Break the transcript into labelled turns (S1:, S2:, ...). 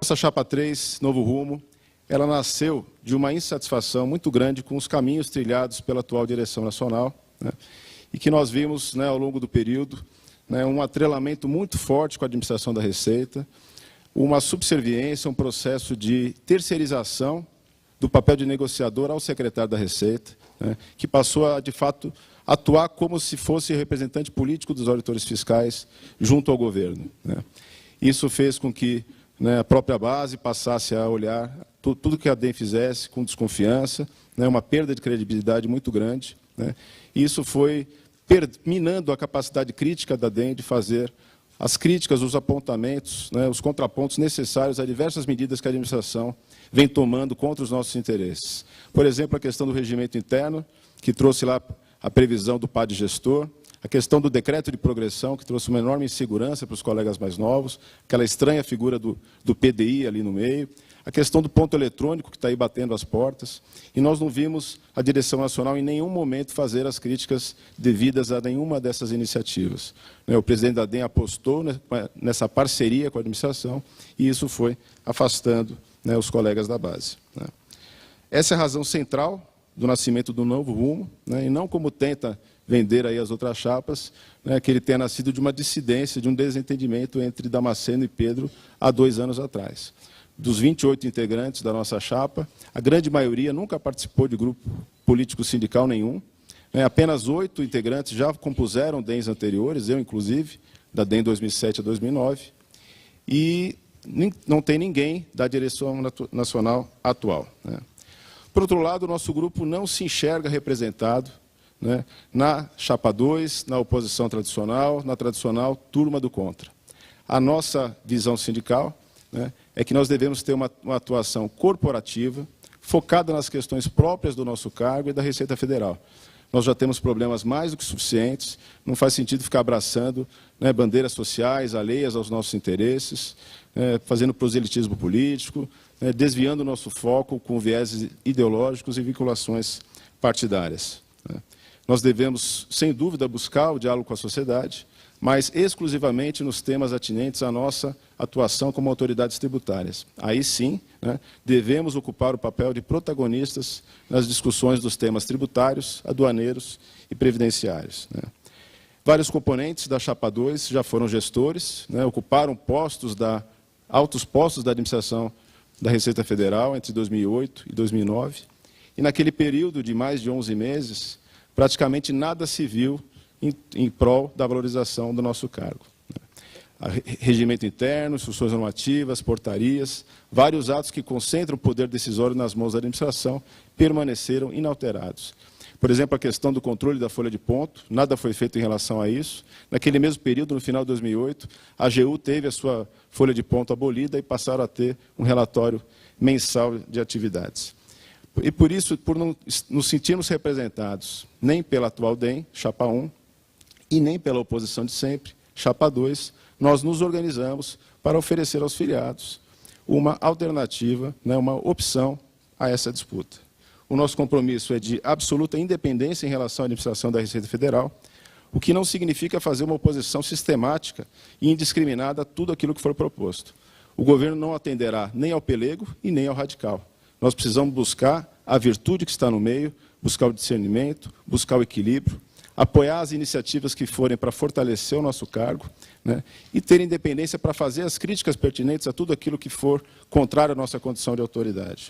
S1: Nossa Chapa 3, Novo Rumo, ela nasceu de uma insatisfação muito grande com os caminhos trilhados pela atual direção nacional, né, e que nós vimos, né, ao longo do período, né, um atrelamento muito forte com a administração da Receita, uma subserviência, um processo de terceirização do papel de negociador ao secretário da Receita, né, que passou a, de fato, atuar como se fosse representante político dos auditores fiscais junto ao governo, né. Isso fez com que, né, a própria base passasse a olhar tudo que a DEM fizesse com desconfiança, né, uma perda de credibilidade muito grande, né, e isso foi minando a capacidade crítica da DEM de fazer as críticas, os apontamentos, né, os contrapontos necessários a diversas medidas que a administração vem tomando contra os nossos interesses. Por exemplo, a questão do regimento interno, que trouxe lá a previsão do PAD gestor, a questão do decreto de progressão, que trouxe uma enorme insegurança para os colegas mais novos, aquela estranha figura do PDI ali no meio, a questão do ponto eletrônico, que está aí batendo as portas, e nós não vimos a direção nacional em nenhum momento fazer as críticas devidas a nenhuma dessas iniciativas. O presidente da DEM apostou nessa parceria com a administração, e isso foi afastando, né, os colegas da base, né. Essa é a razão central do nascimento do Novo Rumo, né, e não como tenta vender aí as outras chapas, né, que ele tenha nascido de uma dissidência, de um desentendimento entre Damasceno e Pedro há 2 anos atrás. Dos 28 integrantes da nossa chapa, a grande maioria nunca participou de grupo político sindical nenhum, né, apenas 8 integrantes já compuseram DEMs anteriores, eu inclusive, da DEM 2007 a 2009, e não tem ninguém da direção nacional atual, né. Por outro lado, o nosso grupo não se enxerga representado, né, na Chapa 2, na oposição tradicional, na tradicional turma do contra. A nossa visão sindical, né, é que nós devemos ter uma atuação corporativa, focada nas questões próprias do nosso cargo e da Receita Federal. Nós já temos problemas mais do que suficientes, não faz sentido ficar abraçando, né, bandeiras sociais alheias aos nossos interesses, fazendo proselitismo político, desviando o nosso foco com vieses ideológicos e vinculações partidárias, né. Nós devemos, sem dúvida, buscar o diálogo com a sociedade, mas exclusivamente nos temas atinentes à nossa atuação como autoridades tributárias. Aí sim, né, devemos ocupar o papel de protagonistas nas discussões dos temas tributários, aduaneiros e previdenciários, né. Vários componentes da Chapa 2 já foram gestores, né, ocuparam altos postos da administração da Receita Federal entre 2008 e 2009, e naquele período de mais de 11 meses, praticamente nada se viu em prol da valorização do nosso cargo. Regimento interno, instruções normativas, portarias, vários atos que concentram o poder decisório nas mãos da administração permaneceram inalterados. Por exemplo, a questão do controle da folha de ponto, nada foi feito em relação a isso. Naquele mesmo período, no final de 2008, a AGU teve a sua folha de ponto abolida e passaram a ter um relatório mensal de atividades. E por isso, por não nos sentirmos representados nem pela atual DEM, Chapa 1, e nem pela oposição de sempre, Chapa 2, nós nos organizamos para oferecer aos filiados uma alternativa, né, uma opção a essa disputa. O nosso compromisso é de absoluta independência em relação à administração da Receita Federal, o que não significa fazer uma oposição sistemática e indiscriminada a tudo aquilo que for proposto. O governo não atenderá nem ao pelego e nem ao radical. Nós precisamos buscar a virtude que está no meio, buscar o discernimento, buscar o equilíbrio, apoiar as iniciativas que forem para fortalecer o nosso cargo, né, e ter independência para fazer as críticas pertinentes a tudo aquilo que for contrário à nossa condição de autoridade.